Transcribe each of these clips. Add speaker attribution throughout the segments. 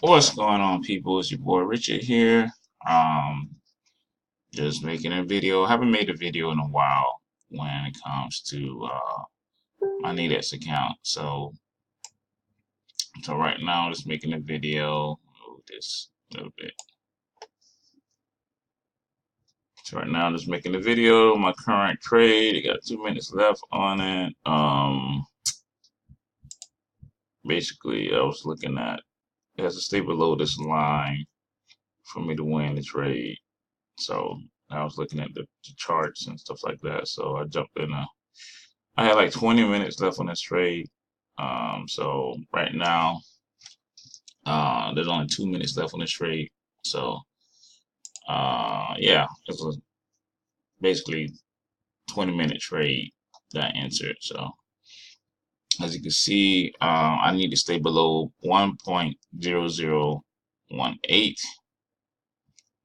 Speaker 1: What's going on, people? It's your boy Richard here. Um, just making a video. I haven't made a video in a while when it comes to my Nadex account. So right now, I'm just making a video. Move this a little bit. So right now, I'm just making a video. My current trade. I got 2 minutes left on it. Basically, I was looking at it has to stay below this line for me to win the trade. So I was looking at the charts and stuff like that. So I jumped in. I had like 20 minutes left on this trade. So right now, there's only 2 minutes left on this trade. So yeah, it's a basically 20-minute trade that I entered. So as you can see, I need to stay below 1.0018.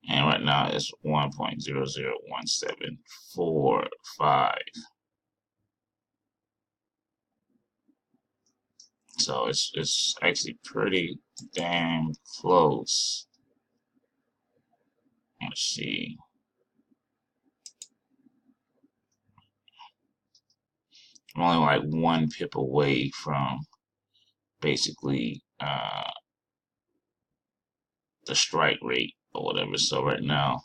Speaker 1: And right now it's 1.001745. So it's actually pretty damn close. Let's see. I'm only like 1 pip away from basically the strike rate or whatever. So right now,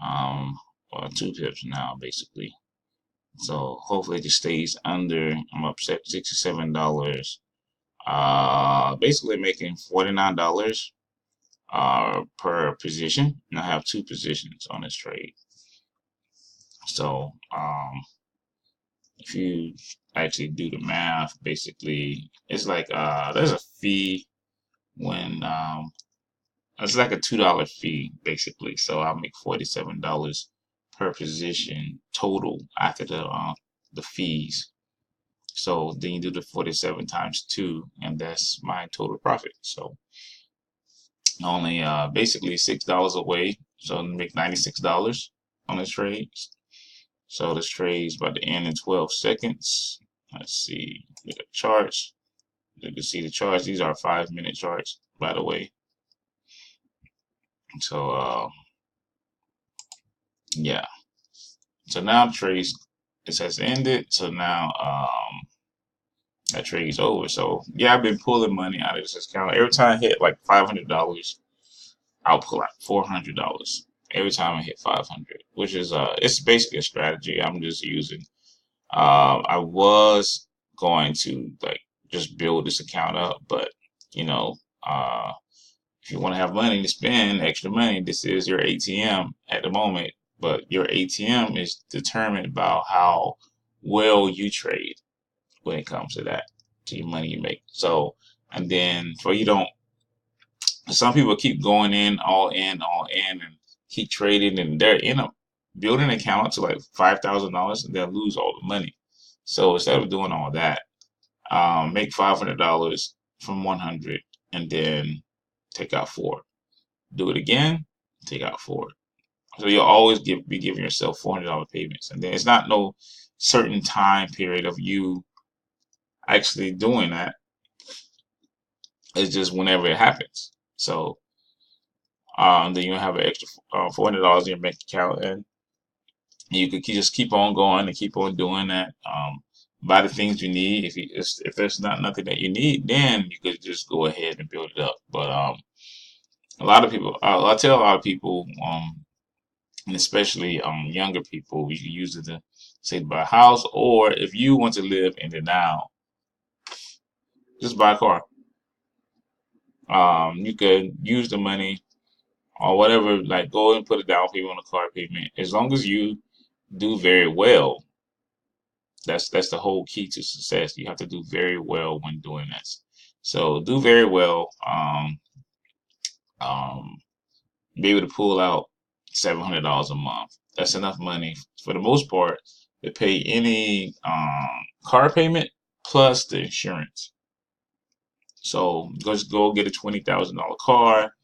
Speaker 1: well, 2 pips now basically. So hopefully it just stays under. I'm up $67. Basically making $49 per position, and I have two positions on this trade. So if you actually do the math, basically it's like there's a fee when it's like a $2 fee basically. So I'll make $47 per position total after the fees. So then you do the 47 times 2, and that's my total profit. So only basically $6 away. So I make $96 on this trade. So this trade's about to end in 12 seconds. Let's see the charts. You can see the charts. These are 5-minute charts, by the way. So yeah. So now the trade it has ended. So now that trade's over. So yeah, I've been pulling money out of this account. Every time I hit like $500, I'll pull out $400. Every time I hit 500, which is it's basically a strategy I'm just using. I was going to like just build this account up, but you know, if you want to have money to spend extra money, this is your ATM at the moment. But your ATM is determined by how well you trade when it comes to that, to your money you make. So, and then for you don't, some people keep going all in, and keep trading, and they're in a building an account to like $5,000, and they'll lose all the money. So instead of doing all that, make $500 from 100, and then take out four. Do it again, take out four. So you'll always be giving yourself $400 payments, and then it's not no certain time period of you actually doing that. It's just whenever it happens. So then you have an extra $400 in your bank account, and you could just keep on going and keep on doing that. Buy the things you need. If there's not nothing that you need, then you could just go ahead and build it up. But a lot of people, I tell a lot of people, and especially younger people, you can use it to say to buy a house, or if you want to live in the now, just buy a car. You could use the money or whatever, like go and put a down payment on a car payment. As long as you do very well, that's the whole key to success. You have to do very well when doing this. So do very well. Um, be able to pull out $700 a month. That's enough money for the most part to pay any car payment plus the insurance. So just go get a $20,000 car.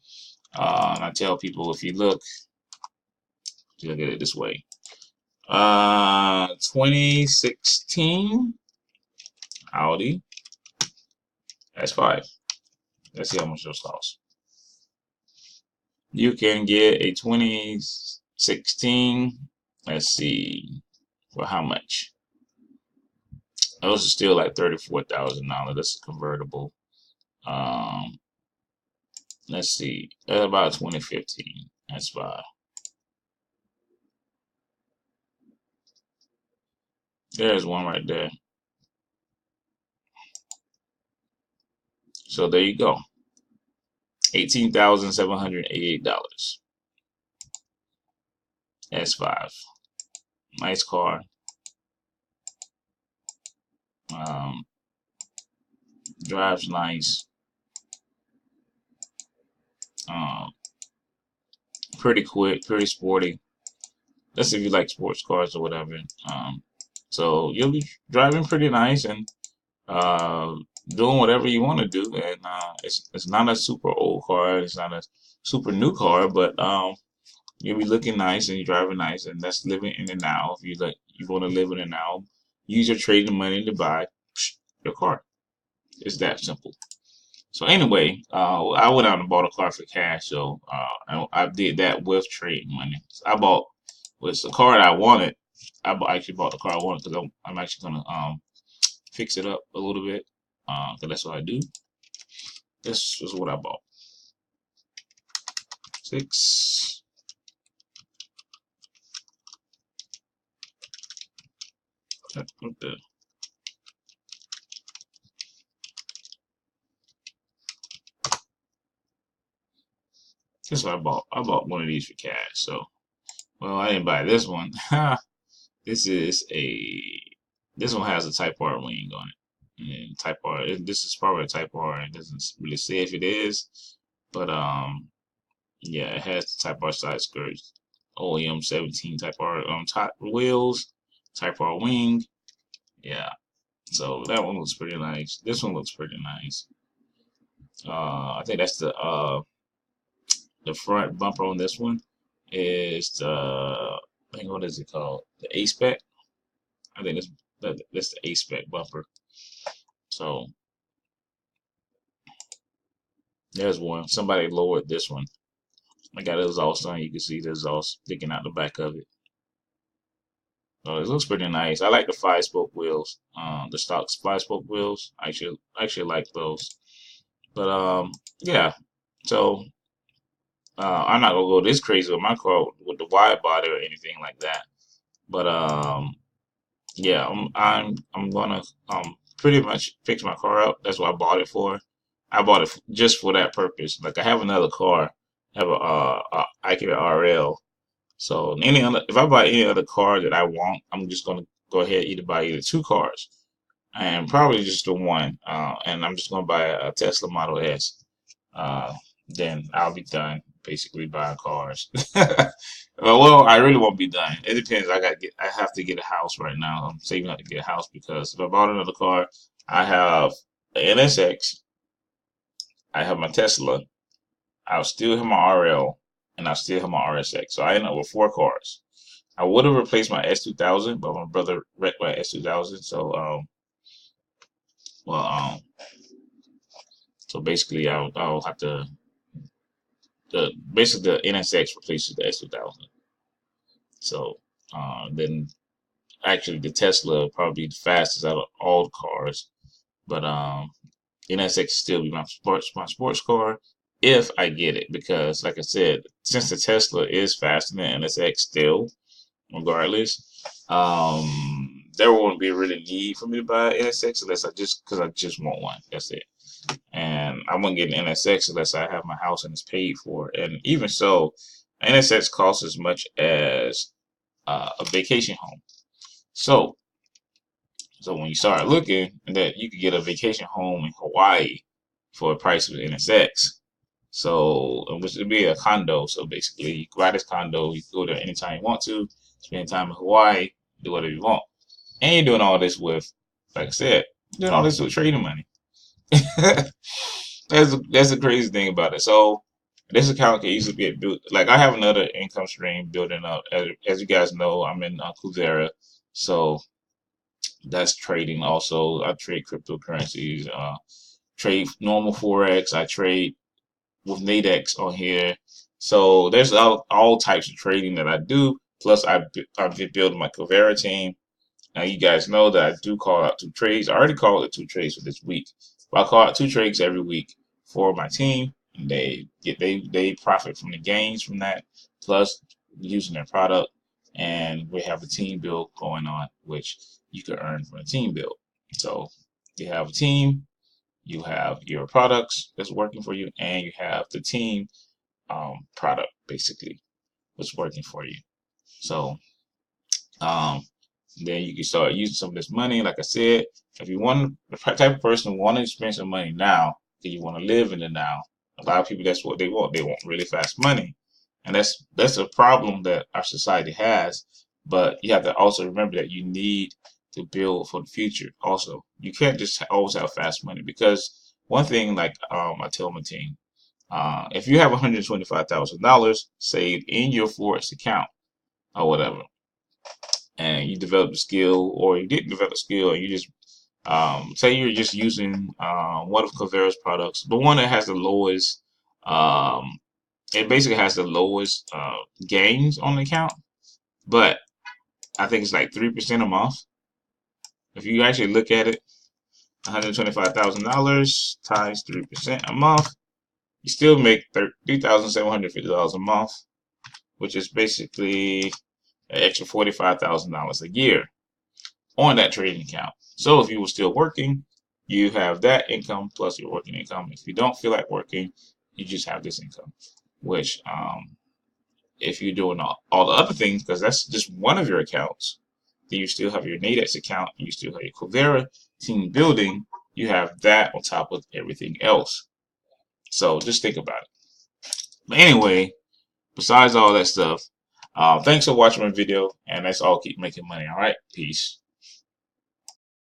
Speaker 1: And I tell people if you look at it this way. 2016 Audi S5. Let's see how much those cost. You can get a 2016. Let's see, for how much? Those are still like $34,000. That's a convertible. Um, let's see, that's about 2015. That's fine. There's one right there. So there you go. $18,788. S5. Nice car. Um, drives nice. Um, pretty quick, pretty sporty. That's if you like sports cars or whatever. Um, so you'll be driving pretty nice and uh, doing whatever you want to do. And it's not a super old car. It's not a super new car, but you'll be looking nice and you're driving nice, and that's living in the now. If you want to live in the now, use your trading money to buy your car. It's that simple. So anyway, I went out and bought a car for cash. So I did that with trading money. So I bought was the car that I wanted. Actually bought the car I wanted because I'm actually gonna fix it up a little bit. 'Cause that's what I do. This is what I bought. Six. What the? This is what I bought. I bought one of these for cash. So, well, I didn't buy this one. This is a. This one has a Type R wing on it. And Type R. This is probably a Type R. It doesn't really say if it is, but yeah, it has the Type R side skirts. OEM 17 Type R top wheels, Type R wing. Yeah. So that one looks pretty nice. This one looks pretty nice. I think that's the front bumper on this one is the I think what is it called? The A spec. I think that's the A spec bumper. So there's one. Somebody lowered this one. I got it exhaust on. You can see the exhaust sticking out the back of it. So it looks pretty nice. I like the 5-spoke wheels. The stock 5-spoke wheels. I actually like those. But yeah. So I'm not gonna go this crazy with my car with the wide body or anything like that. But yeah, I'm gonna pretty much fix my car up. That's what I bought it for. I bought it just for that purpose. Like I have another car, I have a Acura RL. So any other, if I buy any other car that I want, I'm just gonna go ahead either buy either two cars and probably just the one. And I'm just gonna buy a Tesla Model S. Then I'll be done basically buying cars. Well, I really won't be done. It depends. I have to get a house right now. I'm saving up to get a house because if I bought another car, I have an NSX, I have my Tesla, I'll still have my RL, and I still have my RSX. So I end up with four cars. I would have replaced my S2000, but my brother wrecked my S2000. So well so basically I'll have to basically the NSX replaces the S2000. So then actually the Tesla will probably be the fastest out of all the cars. But NSX still be my sports car if I get it because like I said, since the Tesla is faster than NSX still, regardless, there won't be really need for me to buy an NSX unless I just want one. That's it. And I wouldn't get an NSX unless I have my house and it's paid for. And even so, NSX costs as much as a vacation home. So, so when you start looking, that you could get a vacation home in Hawaii for a price of NSX. So, which would be a condo. So basically, you buy this condo, you can go there anytime you want to, spend time in Hawaii, do whatever you want, and you're doing all this with, like I said, doing all this with trading money. That's the crazy thing about it. So this account can easily get built. Like I have another income stream building up. As you guys know, I'm in Kuvera, so that's trading. Also, I trade cryptocurrencies, trade normal forex. I trade with Nadex on here. So there's all types of trading that I do. Plus, I've been building my Covera team. Now you guys know that I do call out 2 trades. I already called it 2 trades for this week, but I call out 2 trades every week for my team, and they profit from the gains from that, plus using their product, and we have a team build going on, which you can earn from a team build. So you have a team, you have your products that's working for you, and you have the team product basically what's working for you. So um, then you can start using some of this money. Like I said, if you want the type of person who want to spend some money now, that you want to live in the now. A lot of people, that's what they want. They want really fast money, and that's a problem that our society has. But you have to also remember that you need to build for the future. Also, you can't just always have fast money, because one thing, like I tell my team, if you have $125,000 saved in your Forex account or whatever, and you develop a skill, or you didn't develop a skill, and you just say you're just using one of Covera's products, the one that has the lowest, um, it basically has the lowest gains on the account, but I think it's like 3% a month. If you actually look at it, $125,000 times 3% a month, you still make $3,750 a month, which is basically an extra $45,000 a year on that trading account. So if you were still working, you have that income plus your working income. If you don't feel like working, you just have this income, which if you're doing all the other things, because that's just one of your accounts, then you still have your Nadex account, you still have your Covera team building, you have that on top of everything else. So just think about it. But anyway, besides all that stuff, thanks for watching my video, and let's all keep making money. All right, peace.